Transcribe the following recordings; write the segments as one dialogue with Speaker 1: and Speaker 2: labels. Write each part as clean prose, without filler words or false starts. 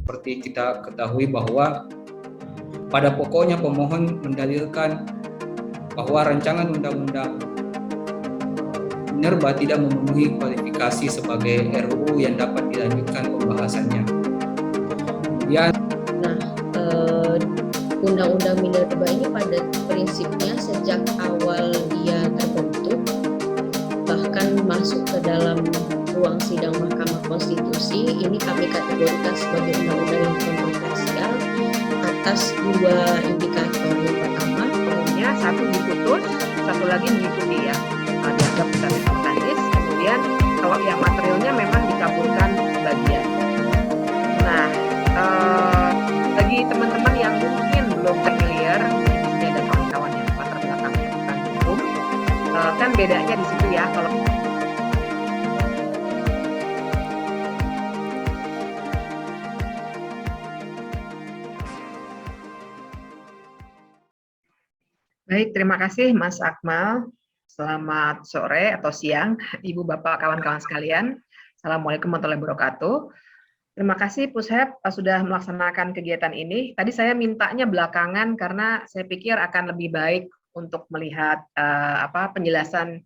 Speaker 1: seperti kita ketahui bahwa pada pokoknya pemohon mendalilkan bahwa rancangan undang-undang Minerba tidak memenuhi kualifikasi sebagai RUU yang dapat dilanjutkan pembahasannya. Kemudian,
Speaker 2: Undang-Undang Minerba ini pada prinsipnya sejak awal dia terbentuk, bahkan masuk ke dalam ruang sidang Mahkamah Konstitusi, ini kami kategorikan sebagai undang-undang yang kontroversial atas dua indikator. Yang pertama,
Speaker 3: umumnya satu diputus, satu lagi mengikuti ya, dianggap bukan substanis. Kemudian kalau yang materialnya memang dikabulkan sebagian. Nah, bagi teman-teman yang mungkin belum familiar, ini ada kawan-kawan yang latar belakangnya bukan hukum, kan bedanya di situ ya. Kalau baik, terima kasih Mas Akmal. Selamat sore atau siang, Ibu Bapak kawan-kawan sekalian. Assalamualaikum warahmatullahi wabarakatuh. Terima kasih Pushep sudah melaksanakan kegiatan ini. Tadi saya mintanya belakangan karena saya pikir akan lebih baik untuk melihat penjelasan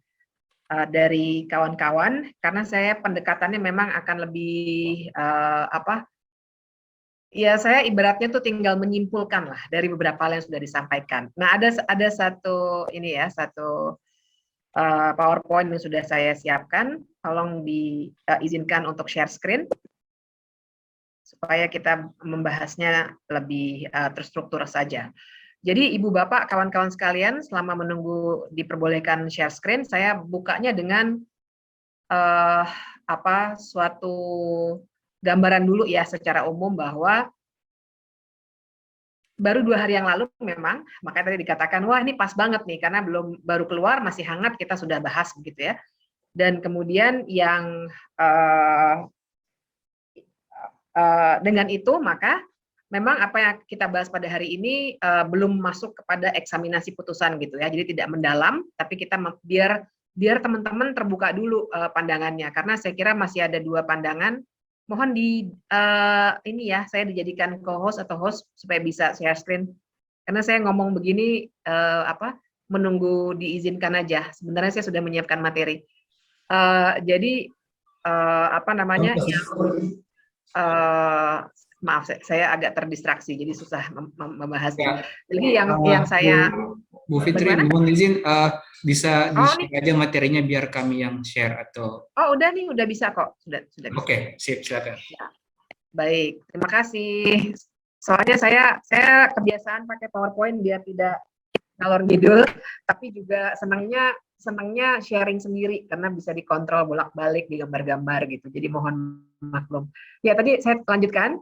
Speaker 3: dari kawan-kawan, karena saya pendekatannya memang akan lebih ya saya ibaratnya tuh tinggal menyimpulkan lah dari beberapa hal yang sudah disampaikan. Nah, ada satu ini ya, satu PowerPoint yang sudah saya siapkan. Tolong diizinkan untuk share screen supaya kita membahasnya lebih terstruktur saja. Jadi Ibu Bapak, kawan-kawan sekalian, selama menunggu diperbolehkan share screen, saya bukanya dengan suatu gambaran dulu ya secara umum bahwa baru 2 hari yang lalu memang, makanya tadi dikatakan, wah ini pas banget nih, karena baru keluar, masih hangat, kita sudah bahas begitu ya. Dan kemudian yang dengan itu, maka memang apa yang kita bahas pada hari ini belum masuk kepada eksaminasi putusan gitu ya, jadi tidak mendalam, tapi kita biar teman-teman terbuka dulu pandangannya, karena saya kira masih ada 2 pandangan. Mohon ini ya, saya dijadikan co-host atau host supaya bisa share screen. Karena saya ngomong begini menunggu diizinkan aja. Sebenarnya saya sudah menyiapkan materi. Jadi maaf, saya agak terdistraksi, jadi susah membahasnya. Jadi yang saya
Speaker 1: Bu Fitri, mohon izin bisa di-share aja materinya biar kami yang share atau.
Speaker 3: Oh, udah bisa kok, sudah bisa.
Speaker 1: Oke, sip, silakan.
Speaker 3: Ya. Baik, terima kasih. Soalnya saya kebiasaan pakai PowerPoint biar tidak ngalor ngidul, tapi juga senangnya sharing sendiri karena bisa dikontrol bolak-balik di gambar-gambar gitu. Jadi mohon maklum. Ya, tadi saya lanjutkan.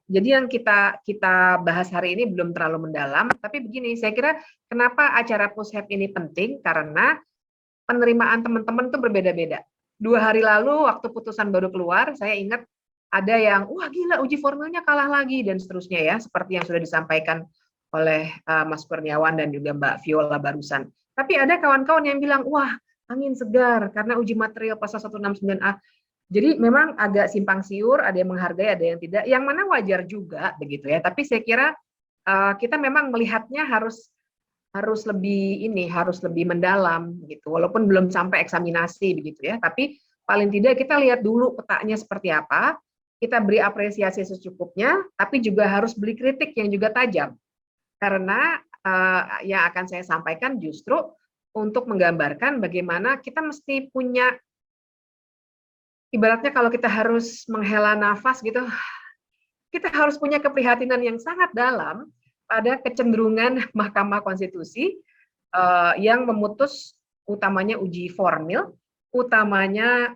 Speaker 3: Jadi yang kita bahas hari ini belum terlalu mendalam, tapi begini, saya kira kenapa acara Pushep ini penting, karena penerimaan teman-teman itu berbeda-beda. 2 hari lalu waktu putusan baru keluar, saya ingat ada yang, wah gila uji formilnya kalah lagi, dan seterusnya ya, seperti yang sudah disampaikan oleh Mas Kurniawan dan juga Mbak Viola barusan. Tapi ada kawan-kawan yang bilang, wah angin segar, karena uji material pasal 169A. Jadi memang agak simpang siur, ada yang menghargai, ada yang tidak, yang mana wajar juga begitu ya. Tapi saya kira kita memang melihatnya harus lebih mendalam gitu. Walaupun belum sampai eksaminasi begitu ya, tapi paling tidak kita lihat dulu petanya seperti apa, kita beri apresiasi secukupnya, tapi juga harus beri kritik yang juga tajam. Karena yang akan saya sampaikan justru untuk menggambarkan bagaimana kita mesti punya, ibaratnya kalau kita harus menghela nafas gitu, kita harus punya keprihatinan yang sangat dalam pada kecenderungan Mahkamah Konstitusi yang memutus utamanya uji formil, utamanya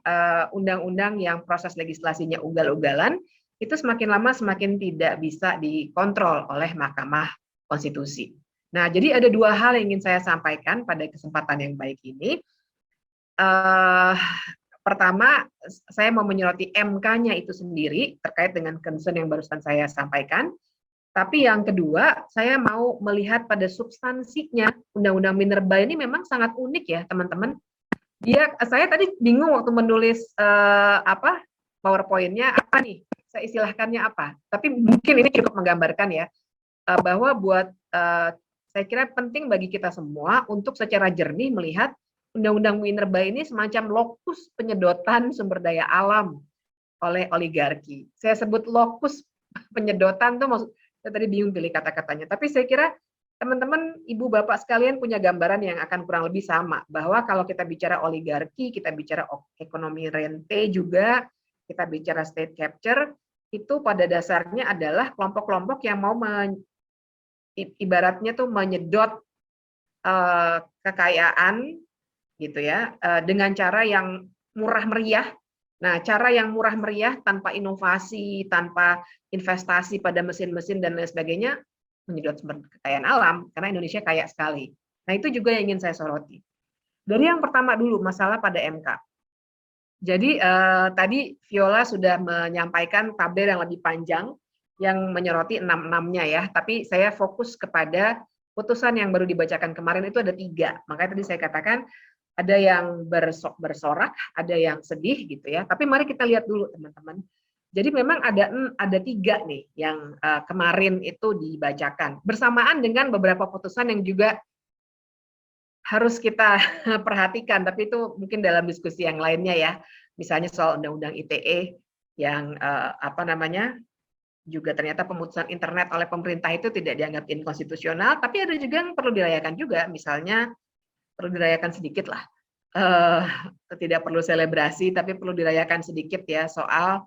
Speaker 3: undang-undang yang proses legislasinya ugal-ugalan, itu semakin lama semakin tidak bisa dikontrol oleh Mahkamah Konstitusi. Nah, jadi ada 2 hal yang ingin saya sampaikan pada kesempatan yang baik ini. Pertama, saya mau menyoroti MK-nya itu sendiri terkait dengan concern yang barusan saya sampaikan. Tapi yang kedua, saya mau melihat pada substansinya. Undang-Undang Minerba ini memang sangat unik ya, teman-teman. Saya tadi bingung waktu menulis PowerPoint-nya apa nih, saya istilahkannya apa. Tapi mungkin ini cukup menggambarkan ya, bahwa saya kira penting bagi kita semua untuk secara jernih melihat Undang-Undang Minerba ini semacam lokus penyedotan sumber daya alam oleh oligarki. Saya sebut lokus penyedotan tuh maksud, saya tadi bingung pilih kata-katanya, tapi saya kira teman-teman, ibu bapak sekalian punya gambaran yang akan kurang lebih sama, bahwa kalau kita bicara oligarki, kita bicara ekonomi rente juga, kita bicara state capture, itu pada dasarnya adalah kelompok-kelompok yang mau ibaratnya tuh menyedot kekayaan gitu ya, dengan cara yang murah meriah. Nah, cara yang murah meriah tanpa inovasi, tanpa investasi pada mesin-mesin dan lain sebagainya, menyedot sumber kekayaan alam, karena Indonesia kaya sekali. Nah, itu juga yang ingin saya soroti. Dari yang pertama dulu, masalah pada MK. Jadi tadi Viola sudah menyampaikan tabel yang lebih panjang, yang menyoroti 6-6-nya ya, tapi saya fokus kepada putusan yang baru dibacakan kemarin itu ada 3. Makanya tadi saya katakan ada yang bersorak, ada yang sedih gitu ya. Tapi mari kita lihat dulu teman-teman. Jadi memang ada 3 nih yang kemarin itu dibacakan bersamaan dengan beberapa putusan yang juga harus kita perhatikan, tapi itu mungkin dalam diskusi yang lainnya ya. Misalnya soal Undang-Undang ITE yang juga ternyata pemutusan internet oleh pemerintah itu tidak dianggap inkonstitusional, tapi ada juga yang perlu dirayakan juga, misalnya perlu dirayakan sedikit lah, tidak perlu selebrasi, tapi perlu dirayakan sedikit ya soal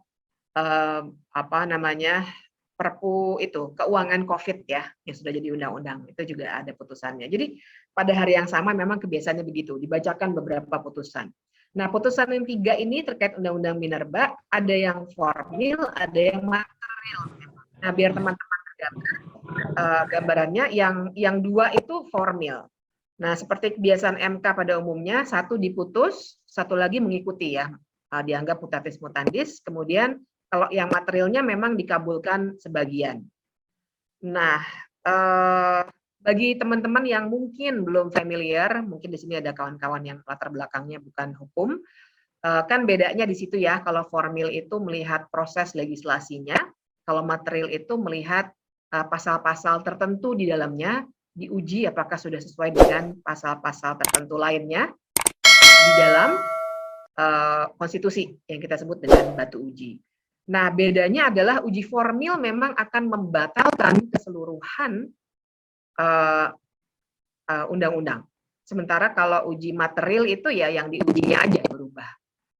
Speaker 3: Perpu itu keuangan COVID ya yang sudah jadi undang-undang, itu juga ada putusannya. Jadi pada hari yang sama memang kebiasaannya begitu, dibacakan beberapa putusan. Nah, putusan yang 3 ini terkait Undang-Undang Minerba, ada yang formil, ada yang material. Nah, biar teman-teman gambarannya, yang 2 itu formil. Nah, seperti kebiasaan MK pada umumnya, 1 diputus, 1 lagi mengikuti ya, dianggap mutatis mutandis, kemudian kalau yang materialnya memang dikabulkan sebagian. Nah, bagi teman-teman yang mungkin belum familiar, mungkin di sini ada kawan-kawan yang latar belakangnya bukan hukum, kan bedanya di situ ya, kalau formil itu melihat proses legislasinya, kalau material itu melihat pasal-pasal tertentu di dalamnya, diuji apakah sudah sesuai dengan pasal-pasal tertentu lainnya di dalam konstitusi yang kita sebut dengan batu uji. Nah, bedanya adalah uji formil memang akan membatalkan keseluruhan undang-undang. Sementara kalau uji material itu ya yang diujinya aja berubah.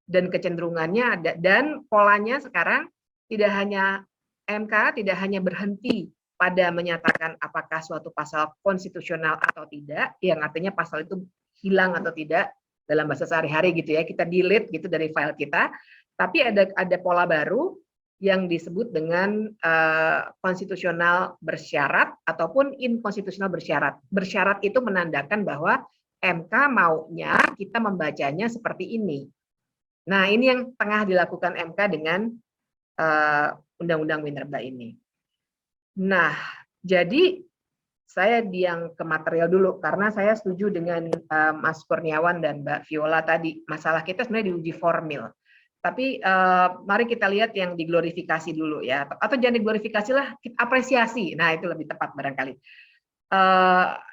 Speaker 3: Dan kecenderungannya ada, dan polanya sekarang tidak hanya MK tidak hanya berhenti pada menyatakan apakah suatu pasal konstitusional atau tidak, yang artinya pasal itu hilang atau tidak dalam bahasa sehari-hari gitu ya, kita delete gitu dari file kita, tapi ada pola baru yang disebut dengan konstitusional bersyarat ataupun inkonstitusional bersyarat. Bersyarat itu menandakan bahwa MK maunya kita membacanya seperti ini. Nah, ini yang tengah dilakukan MK dengan Undang-Undang Minerba ini. Nah, jadi saya yang ke material dulu, karena saya setuju dengan Mas Kurniawan dan Mbak Viola tadi, masalah kita sebenarnya diuji formil. Tapi mari kita lihat yang diglorifikasi dulu ya, atau jangan diglorifikasi lah, apresiasi. Nah, itu lebih tepat barangkali.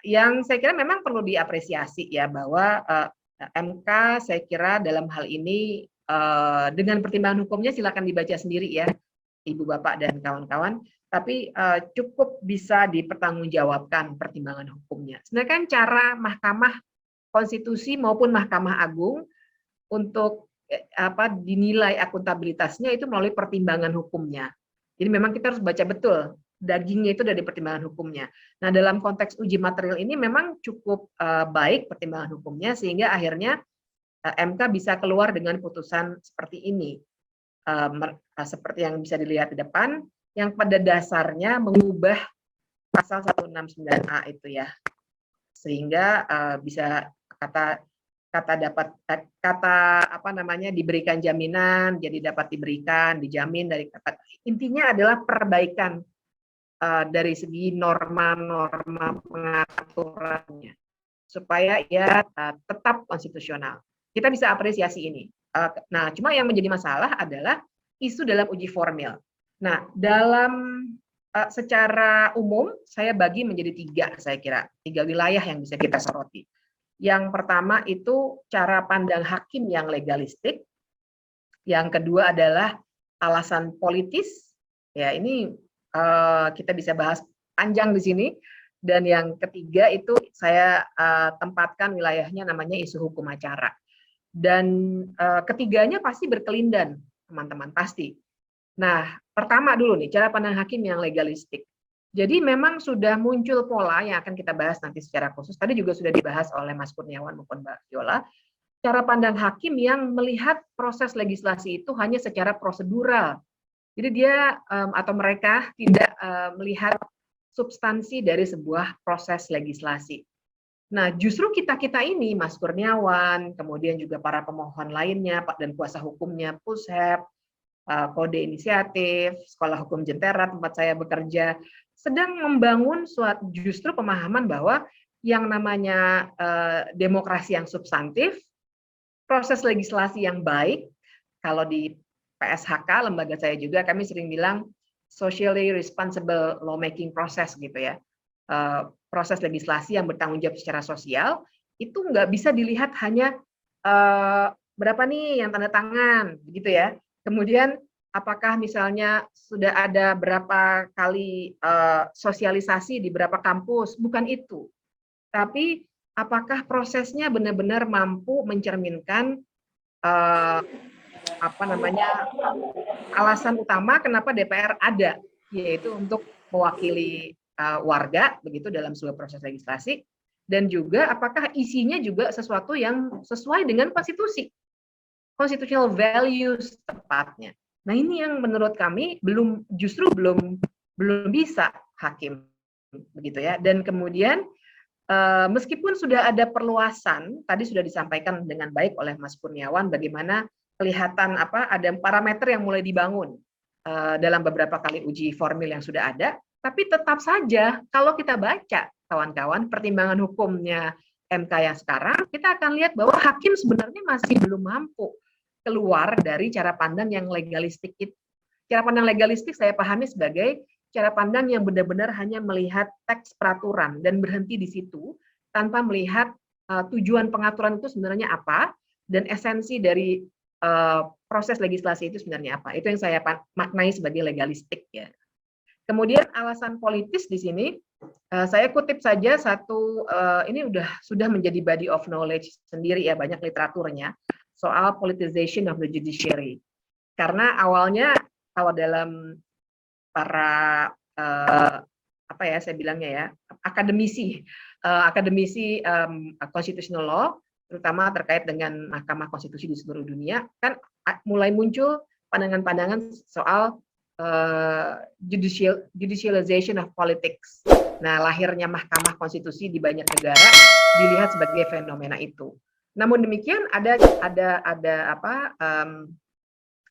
Speaker 3: Yang saya kira memang perlu diapresiasi ya, bahwa MK saya kira dalam hal ini dengan pertimbangan hukumnya silakan dibaca sendiri ya, Ibu Bapak dan kawan-kawan, tapi cukup bisa dipertanggungjawabkan pertimbangan hukumnya. Sebenarnya kan cara Mahkamah Konstitusi maupun Mahkamah Agung untuk dinilai akuntabilitasnya itu melalui pertimbangan hukumnya. Jadi memang kita harus baca betul dagingnya itu dari pertimbangan hukumnya. Nah, dalam konteks uji material ini memang cukup baik pertimbangan hukumnya, sehingga akhirnya MK bisa keluar dengan putusan seperti ini, seperti yang bisa dilihat di depan, yang pada dasarnya mengubah pasal 169A itu ya, sehingga bisa diberikan jaminan jadi dapat diberikan, dijamin dari kata, intinya adalah perbaikan dari segi norma-norma pengaturannya supaya ya tetap konstitusional. Kita bisa apresiasi ini. Nah, cuma yang menjadi masalah adalah isu dalam uji formil. Nah, dalam secara umum saya bagi menjadi tiga wilayah yang bisa kita soroti. Yang pertama itu cara pandang hakim yang legalistik. Yang kedua adalah alasan politis. Ya, ini kita bisa bahas panjang di sini. Dan yang ketiga itu saya tempatkan wilayahnya namanya isu hukum acara. Dan ketiganya pasti berkelindan, teman-teman, pasti. Nah, pertama dulu nih, cara pandang hakim yang legalistik. Jadi memang sudah muncul pola yang akan kita bahas nanti secara khusus. Tadi juga sudah dibahas oleh Mas Kurniawan maupun Mbak Viola. Cara pandang hakim yang melihat proses legislasi itu hanya secara prosedural. Jadi dia atau mereka tidak melihat substansi dari sebuah proses legislasi. Nah, justru kita-kita ini, Mas Kurniawan, kemudian juga para pemohon lainnya, dan kuasa hukumnya, PUSHEP, Kode Inisiatif, Sekolah Hukum Jentera, tempat saya bekerja, sedang membangun justru pemahaman bahwa yang namanya demokrasi yang substantif, proses legislasi yang baik, kalau di PSHK, lembaga saya juga, kami sering bilang socially responsible lawmaking process gitu ya. Proses legislasi yang bertanggung jawab secara sosial, itu nggak bisa dilihat hanya berapa nih yang tanda tangan, begitu ya. Kemudian apakah misalnya sudah ada berapa kali sosialisasi di berapa kampus, bukan itu. Tapi apakah prosesnya benar-benar mampu mencerminkan alasan utama kenapa DPR ada, yaitu untuk mewakili warga begitu dalam sebuah proses legislasi, dan juga apakah isinya juga sesuatu yang sesuai dengan konstitusi, constitutional values tepatnya. Nah, ini yang menurut kami justru belum bisa hakim begitu ya. Dan kemudian meskipun sudah ada perluasan, tadi sudah disampaikan dengan baik oleh Mas Kurniawan bagaimana kelihatan ada parameter yang mulai dibangun dalam beberapa kali uji formil yang sudah ada, tapi tetap saja kalau kita baca kawan-kawan pertimbangan hukumnya MK yang sekarang, kita akan lihat bahwa hakim sebenarnya masih belum mampu keluar dari cara pandang yang legalistik itu. Cara pandang legalistik saya pahami sebagai cara pandang yang benar-benar hanya melihat teks peraturan dan berhenti di situ tanpa melihat tujuan pengaturan itu sebenarnya apa dan esensi dari proses legislasi itu sebenarnya apa. Itu yang saya maknai sebagai legalistik ya. Kemudian alasan politis di sini saya kutip saja satu, ini sudah menjadi body of knowledge sendiri ya, banyak literaturnya soal politicization of the judiciary. Karena awalnya kalau dalam para saya bilangnya ya, akademisi constitutional law, terutama terkait dengan Mahkamah Konstitusi di seluruh dunia, kan mulai muncul pandangan-pandangan soal judicialization of politics. Nah, lahirnya Mahkamah Konstitusi di banyak negara dilihat sebagai fenomena itu. Namun demikian ada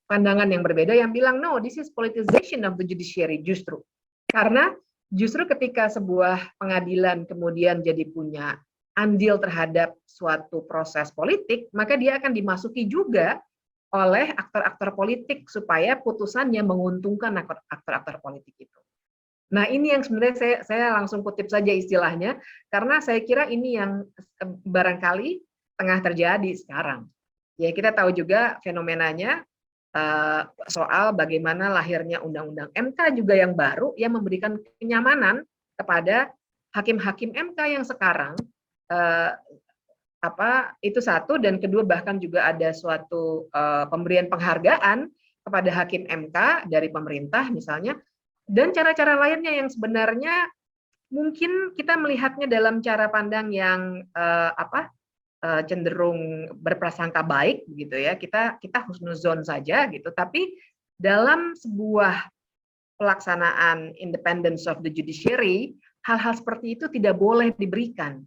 Speaker 3: pandangan yang berbeda yang bilang no, this is politicization of the judiciary justru. Karena justru ketika sebuah pengadilan kemudian jadi punya andil terhadap suatu proses politik, maka dia akan dimasuki juga oleh aktor-aktor politik supaya putusannya menguntungkan aktor-aktor politik itu. Nah, ini yang sebenarnya saya langsung kutip saja istilahnya, karena saya kira ini yang barangkali tengah terjadi sekarang. Ya, kita tahu juga fenomenanya soal bagaimana lahirnya Undang-Undang MK juga yang baru, yang memberikan kenyamanan kepada hakim-hakim MK yang sekarang, itu satu, dan kedua bahkan juga ada suatu pemberian penghargaan kepada hakim MK dari pemerintah misalnya, dan cara-cara lainnya yang sebenarnya mungkin kita melihatnya dalam cara pandang yang cenderung berprasangka baik gitu ya, kita husnuzon saja gitu, tapi dalam sebuah pelaksanaan independence of the judiciary, hal-hal seperti itu tidak boleh diberikan.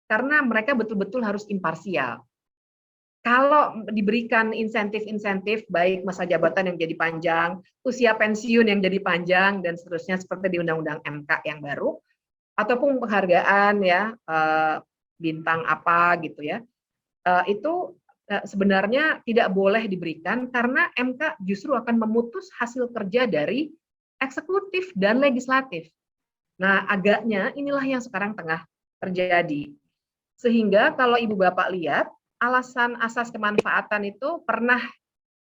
Speaker 3: Karena mereka betul-betul harus imparsial. Kalau diberikan insentif-insentif, baik masa jabatan yang jadi panjang, usia pensiun yang jadi panjang, dan seterusnya seperti di Undang-Undang MK yang baru, ataupun penghargaan ya, bintang apa gitu ya, itu sebenarnya tidak boleh diberikan karena MK justru akan memutus hasil kerja dari eksekutif dan legislatif. Nah, agaknya inilah yang sekarang tengah terjadi. Sehingga kalau Ibu Bapak lihat, alasan asas kemanfaatan itu pernah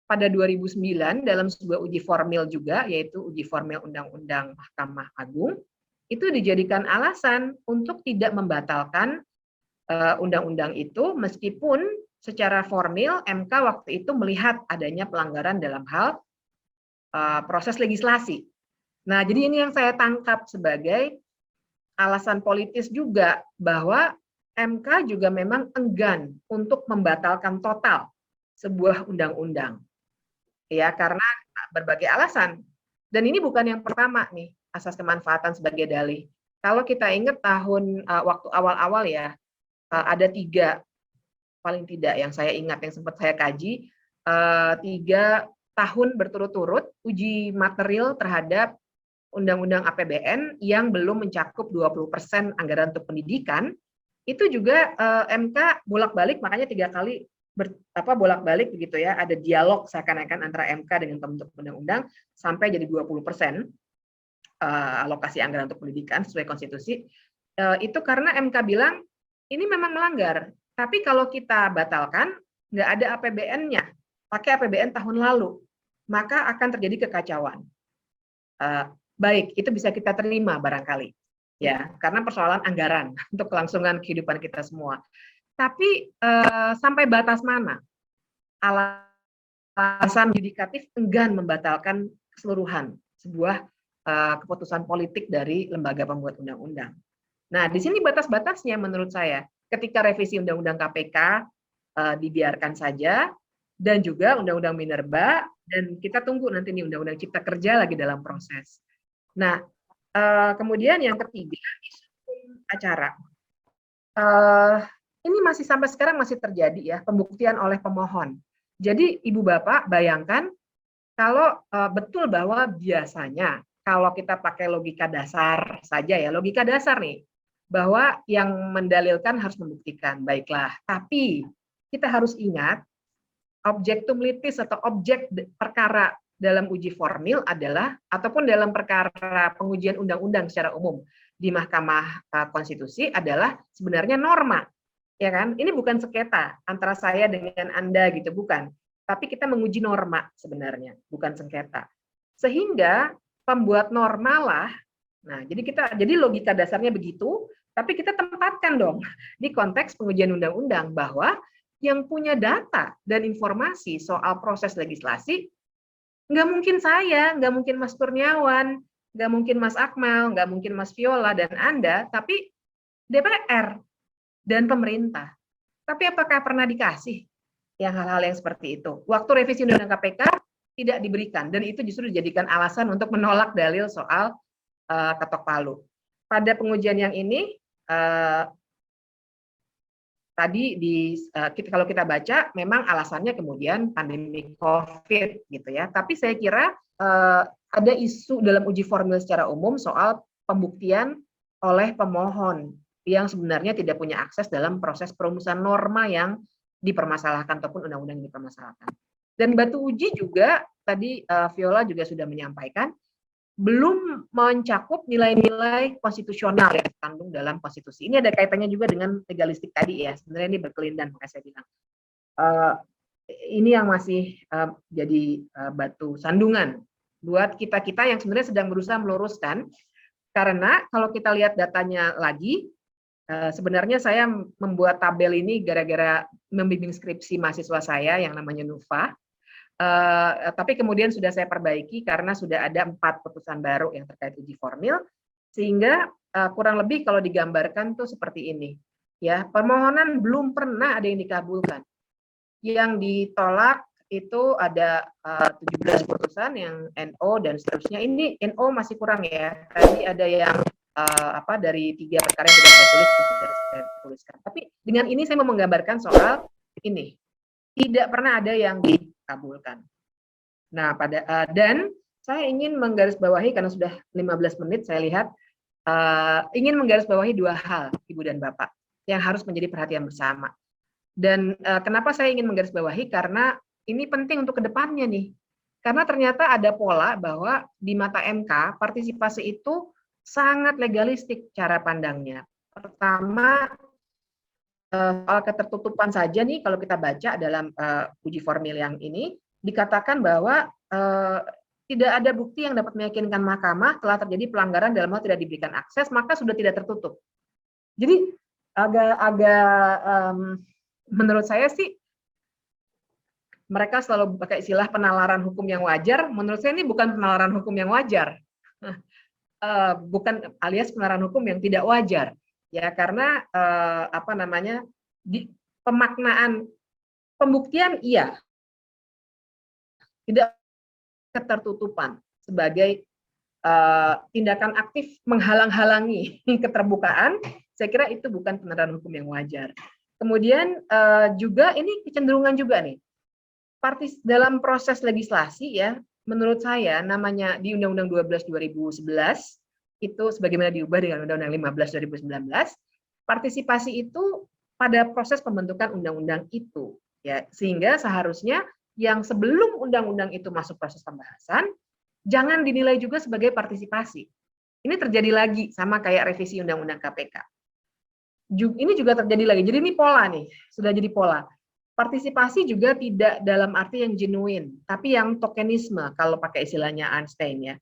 Speaker 3: pada 2009 dalam sebuah uji formil juga, yaitu uji formil Undang-Undang Mahkamah Agung, itu dijadikan alasan untuk tidak membatalkan undang-undang itu meskipun secara formil MK waktu itu melihat adanya pelanggaran dalam hal proses legislasi. Nah, jadi ini yang saya tangkap sebagai alasan politis juga bahwa MK juga memang enggan untuk membatalkan total sebuah undang-undang. Ya, karena berbagai alasan. Dan ini bukan yang pertama nih, asas kemanfaatan sebagai dalih. Kalau kita ingat tahun waktu awal-awal ya, ada 3 paling tidak yang saya ingat yang sempat saya kaji, 3 tahun berturut-turut uji material terhadap Undang-Undang APBN yang belum mencakup 20% anggaran untuk pendidikan, itu juga MK bolak-balik, makanya 3 kali bolak-balik begitu ya, ada dialog seakan-akan antara MK dengan pembentuk undang-undang sampai jadi 20% alokasi anggaran untuk pendidikan sesuai konstitusi. Itu karena MK bilang ini memang melanggar, tapi kalau kita batalkan nggak ada APBN-nya, pakai APBN tahun lalu, maka akan terjadi kekacauan. Baik, itu bisa kita terima barangkali, ya, karena persoalan anggaran untuk kelangsungan kehidupan kita semua. Tapi sampai batas mana alasan yudikatif enggan membatalkan keseluruhan sebuah keputusan politik dari lembaga pembuat undang-undang. Nah, di sini batas-batasnya menurut saya, ketika revisi Undang-Undang KPK dibiarkan saja, dan juga Undang-Undang Minerba, dan kita tunggu nanti nih Undang-Undang Cipta Kerja lagi dalam proses. Nah, kemudian yang ketiga, isu acara. Ini masih sampai sekarang masih terjadi ya, pembuktian oleh pemohon. Jadi Ibu Bapak bayangkan kalau betul bahwa biasanya kalau kita pakai logika dasar saja ya, logika dasar nih, bahwa yang mendalilkan harus membuktikan, baiklah. Tapi kita harus ingat, objektum litis atau objek perkara dalam uji formil adalah, ataupun dalam perkara pengujian undang-undang secara umum di Mahkamah Konstitusi adalah sebenarnya norma. Ya kan? Ini bukan sengketa antara saya dengan Anda gitu, bukan. Tapi kita menguji norma sebenarnya, bukan sengketa. Sehingga pembuat norma lah, nah jadi logika dasarnya begitu, tapi kita tempatkan dong di konteks pengujian undang-undang bahwa yang punya data dan informasi soal proses legislasi nggak mungkin saya, nggak mungkin Mas Kurniawan, nggak mungkin Mas Akmal, nggak mungkin Mas Viola dan Anda, tapi DPR dan pemerintah. Tapi apakah pernah dikasih yang hal-hal yang seperti itu? Waktu revisi Undang-Undang KPK tidak diberikan, dan itu justru dijadikan alasan untuk menolak dalil soal ketok palu. Pada pengujian yang ini, tadi kalau kita baca, memang alasannya kemudian pandemi COVID gitu ya. Tapi saya kira ada isu dalam uji formil secara umum soal pembuktian oleh pemohon yang sebenarnya tidak punya akses dalam proses perumusan norma yang dipermasalahkan ataupun undang-undang yang dipermasalahkan. Dan batu uji juga, tadi Viola juga sudah menyampaikan, belum mencakup nilai-nilai konstitusional yang terkandung dalam konstitusi. Ini ada kaitannya juga dengan legalistik tadi ya, sebenarnya ini berkelindan, makanya saya bilang. Ini yang masih jadi batu sandungan buat kita-kita yang sebenarnya sedang berusaha meluruskan, karena kalau kita lihat datanya lagi, sebenarnya saya membuat tabel ini gara-gara membimbing skripsi mahasiswa saya yang namanya Nufa, tapi kemudian sudah saya perbaiki karena sudah ada 4 putusan baru yang terkait uji formil, sehingga kurang lebih kalau digambarkan tuh seperti ini. Ya, permohonan belum pernah ada yang dikabulkan. Yang ditolak itu ada 17 putusan yang NO dan seterusnya. Ini NO masih kurang ya. Tadi ada yang dari 3 perkara yang sudah saya tuliskan. Tapi dengan ini saya mau menggambarkan soal ini. Tidak pernah ada yang dikabulkan. Nah, dan saya ingin menggarisbawahi, karena sudah 15 menit saya lihat, ingin menggarisbawahi 2 hal, Ibu dan Bapak, yang harus menjadi perhatian bersama. Dan kenapa saya ingin menggarisbawahi, karena ini penting untuk kedepannya nih. Karena ternyata ada pola bahwa di mata MK, partisipasi itu sangat legalistik cara pandangnya. Pertama, soal ketertutupan saja nih, kalau kita baca dalam uji formil yang ini, dikatakan bahwa tidak ada bukti yang dapat meyakinkan mahkamah telah terjadi pelanggaran dalam hal tidak diberikan akses, maka sudah tidak tertutup. Jadi agak menurut saya sih, mereka selalu pakai istilah penalaran hukum yang wajar. Menurut saya ini bukan penalaran hukum yang wajar, bukan, alias penalaran hukum yang tidak wajar, ya, karena di pemaknaan pembuktian iya, tidak ketertutupan sebagai tindakan aktif menghalang-halangi keterbukaan. Saya kira itu bukan penalaran hukum yang wajar. Kemudian juga ini kecenderungan juga nih, dalam proses legislasi, ya, menurut saya namanya di Undang-Undang 12 2011 itu sebagaimana diubah dengan Undang-Undang 15 2019, partisipasi itu pada proses pembentukan undang-undang itu, ya, sehingga seharusnya yang sebelum undang-undang itu masuk proses pembahasan jangan dinilai juga sebagai partisipasi. Ini terjadi lagi sama kayak revisi Undang-Undang KPK. Ini juga terjadi lagi. Jadi ini pola nih, sudah jadi pola. Partisipasi juga tidak dalam arti yang genuine, tapi yang tokenisme kalau pakai istilahnya Einstein, ya.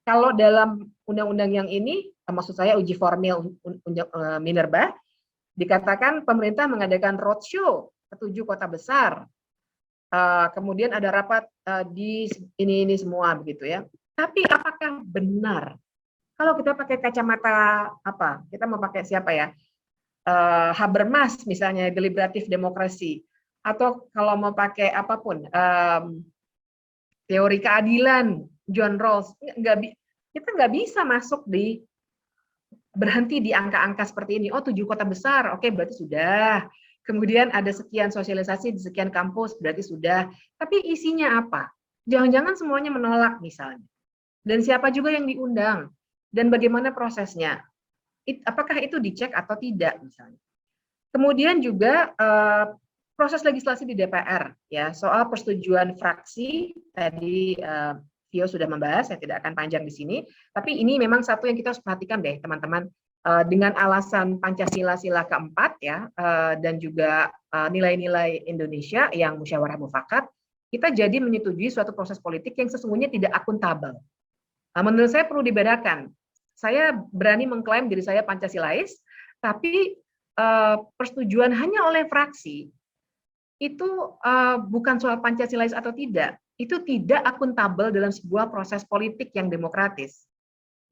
Speaker 3: Kalau dalam undang-undang yang ini, maksud saya uji formil Minerba, dikatakan pemerintah mengadakan roadshow ke 7 kota besar, kemudian ada rapat di ini semua begitu, ya. Tapi apakah benar? Kalau kita pakai kacamata apa? Kita mau pakai siapa, ya? Habermas misalnya, deliberatif demokrasi, atau kalau mau pakai apapun, teori keadilan John Rawls, kita nggak bisa masuk berhenti di angka-angka seperti ini. Oh, 7 kota besar, oke, berarti sudah. Kemudian ada sekian sosialisasi di sekian kampus, berarti sudah. Tapi isinya apa? Jangan-jangan semuanya menolak misalnya. Dan siapa juga yang diundang? Dan bagaimana prosesnya? Apakah itu dicek atau tidak misalnya. Kemudian juga proses legislasi di DPR, ya, soal persetujuan fraksi tadi Vio sudah membahas, saya tidak akan panjang di sini, tapi ini memang satu yang kita harus perhatikan deh teman-teman, dengan alasan Pancasila sila keempat, ya, dan juga nilai-nilai Indonesia yang musyawarah mufakat, kita jadi menyetujui suatu proses politik yang sesungguhnya tidak akuntabel. Menurut saya perlu dibedakan. Saya berani mengklaim diri saya Pancasilais, tapi persetujuan hanya oleh fraksi itu bukan soal Pancasilais atau tidak, itu tidak akuntabel dalam sebuah proses politik yang demokratis,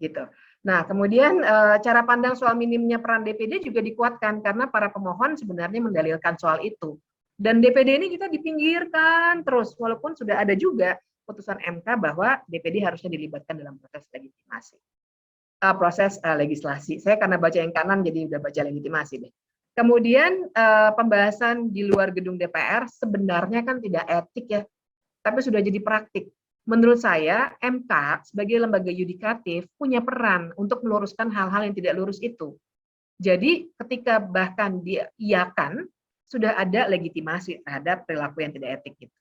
Speaker 3: gitu. Nah, kemudian cara pandang soal minimnya peran DPD juga dikuatkan karena para pemohon sebenarnya mendalilkan soal itu, dan DPD ini kita dipinggirkan terus, walaupun sudah ada juga putusan MK bahwa DPD harusnya dilibatkan dalam proses legitimasi. Proses legislasi. Saya karena baca yang kanan jadi udah baca legitimasi deh. Kemudian pembahasan di luar gedung DPR sebenarnya kan tidak etik, ya, tapi sudah jadi praktik. Menurut saya MK sebagai lembaga yudikatif punya peran untuk meluruskan hal-hal yang tidak lurus itu. Jadi ketika bahkan diiyakan sudah ada legitimasi terhadap perilaku yang tidak etik itu.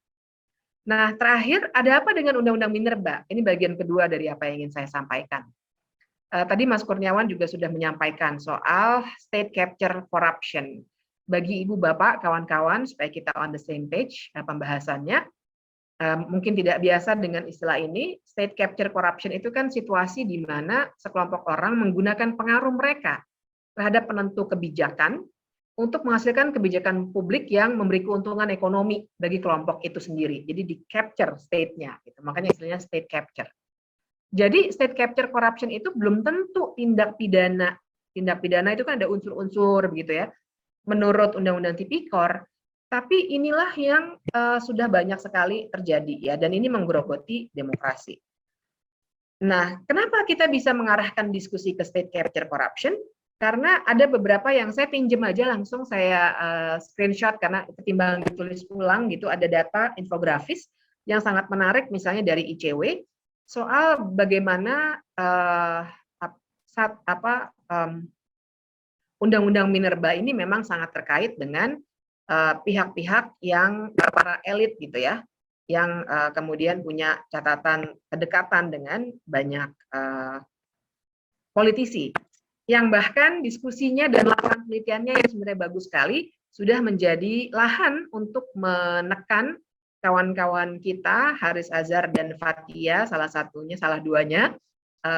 Speaker 3: Nah, terakhir ada apa dengan Undang-Undang Minerba? Ini bagian kedua dari apa yang ingin saya sampaikan. Tadi Mas Kurniawan juga sudah menyampaikan soal state capture corruption. Bagi Ibu Bapak, kawan-kawan, supaya kita on the same page pembahasannya, mungkin tidak biasa dengan istilah ini, state capture corruption itu kan situasi di mana sekelompok orang menggunakan pengaruh mereka terhadap penentu kebijakan untuk menghasilkan kebijakan publik yang memberi keuntungan ekonomi bagi kelompok itu sendiri. Jadi di capture state-nya, gitu. Makanya istilahnya state capture. Jadi state capture corruption itu belum tentu tindak pidana. Tindak pidana itu kan ada unsur-unsur begitu, ya, menurut Undang-Undang Tipikor. Tapi inilah yang sudah banyak sekali terjadi, ya, dan ini menggerogoti demokrasi. Nah, kenapa kita bisa mengarahkan diskusi ke state capture corruption? Karena ada beberapa yang saya pinjem aja langsung saya screenshot karena ketimbang ditulis ulang gitu, ada data infografis yang sangat menarik misalnya dari ICW soal bagaimana Undang-Undang Minerba ini memang sangat terkait dengan pihak-pihak yang para elit gitu ya, yang kemudian punya catatan kedekatan dengan banyak politisi, yang bahkan diskusinya dan laporan penelitiannya yang sebenarnya bagus sekali sudah menjadi lahan untuk menekan kawan-kawan kita Haris Azhar dan Fathia, salah duanya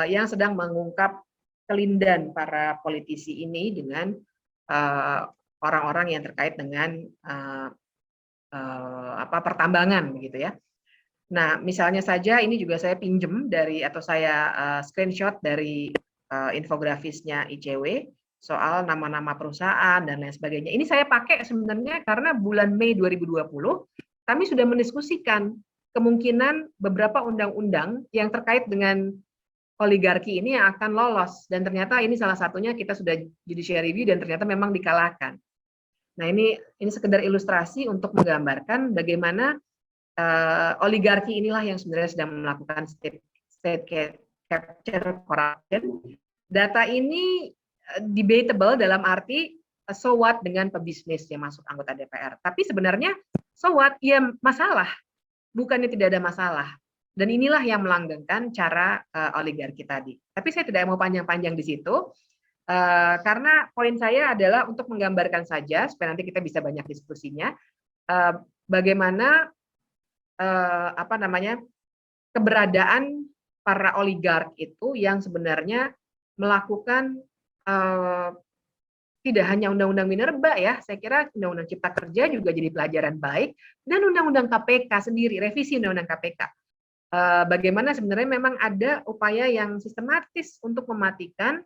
Speaker 3: yang sedang mengungkap kelindan para politisi ini dengan orang-orang yang terkait dengan pertambangan begitu ya. Nah, misalnya saja ini juga saya pinjem dari atau saya screenshot dari infografisnya ICW soal nama-nama perusahaan dan lain sebagainya. Ini saya pakai sebenarnya karena bulan Mei 2020 kami sudah mendiskusikan kemungkinan beberapa undang-undang yang terkait dengan oligarki ini yang akan lolos, dan ternyata ini salah satunya kita sudah judicial review dan ternyata memang dikalahkan. Nah, ini sekedar ilustrasi untuk menggambarkan bagaimana oligarki inilah yang sebenarnya sedang melakukan state capture corruption. Data ini debatable dalam arti so what dengan pebisnis yang masuk anggota DPR. Tapi sebenarnya so what? Ya masalah. Bukannya tidak ada masalah. Dan inilah yang melanggengkan cara oligarki tadi. Tapi saya tidak mau panjang-panjang di situ. Karena poin saya adalah untuk menggambarkan saja supaya nanti kita bisa banyak diskusinya bagaimana keberadaan para oligark itu yang sebenarnya melakukan tidak hanya undang-undang Minerba ya, saya kira undang-undang Cipta Kerja juga jadi pelajaran baik, dan undang-undang KPK sendiri, revisi undang-undang KPK. Bagaimana sebenarnya memang ada upaya yang sistematis untuk mematikan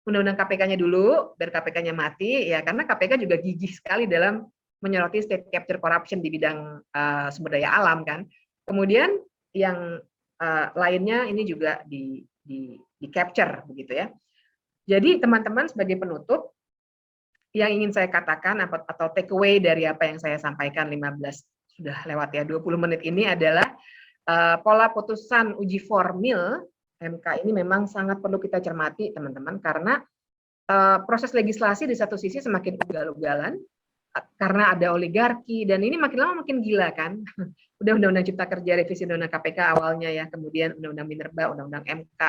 Speaker 3: undang-undang KPK-nya dulu, biar KPK-nya mati, ya karena KPK juga gigih sekali dalam menyoroti state capture corruption di bidang sumber daya alam kan. Kemudian yang lainnya ini juga di capture begitu ya. Jadi teman-teman sebagai penutup yang ingin saya katakan atau take away dari apa yang saya sampaikan 15 sudah lewat ya 20 menit ini adalah pola putusan uji formil MK ini memang sangat perlu kita cermati teman-teman, karena proses legislasi di satu sisi semakin ugal-ugalan karena ada oligarki, dan ini makin lama makin gila kan. Udah undang-undang Cipta Kerja, revisi undang-undang KPK awalnya ya, kemudian undang-undang Minerba, undang-undang MK.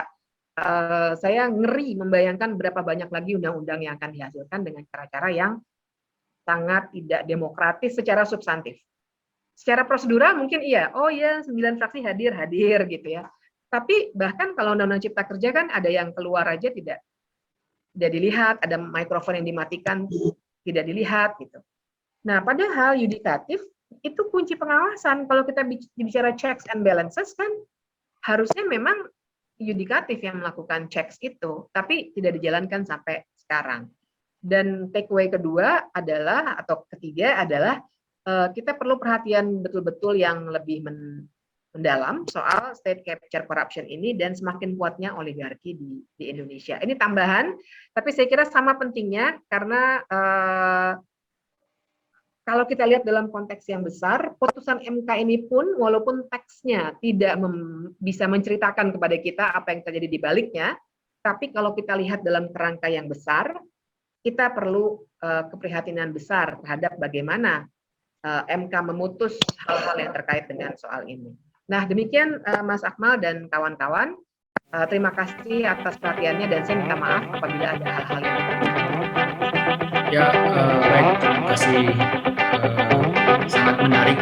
Speaker 3: Saya ngeri membayangkan berapa banyak lagi undang-undang yang akan dihasilkan dengan cara-cara yang sangat tidak demokratis secara substantif. Secara prosedural mungkin iya, oh ya 9 fraksi hadir gitu ya. Tapi bahkan kalau undang-undang Cipta Kerja kan ada yang keluar aja tidak dilihat, ada mikrofon yang dimatikan tidak dilihat gitu. Nah, padahal yudikatif itu kunci pengawasan. Kalau kita bicara checks and balances kan harusnya memang yudikatif yang melakukan checks itu, tapi tidak dijalankan sampai sekarang. Dan takeaway kedua adalah atau ketiga adalah kita perlu perhatian betul-betul yang lebih mendalam soal state capture corruption ini dan semakin kuatnya oligarki di Indonesia. Ini tambahan, tapi saya kira sama pentingnya karena kalau kita lihat dalam konteks yang besar, putusan MK ini pun walaupun teksnya tidak bisa menceritakan kepada kita apa yang terjadi di baliknya, tapi kalau kita lihat dalam kerangka yang besar, kita perlu keprihatinan besar terhadap bagaimana MK memutus hal-hal yang terkait dengan soal ini. Nah, demikian Mas Akmal dan kawan-kawan. Terima kasih atas perhatiannya dan saya minta maaf apabila ada hal-hal yang
Speaker 1: Ya, baik, terima kasih. Sangat menarik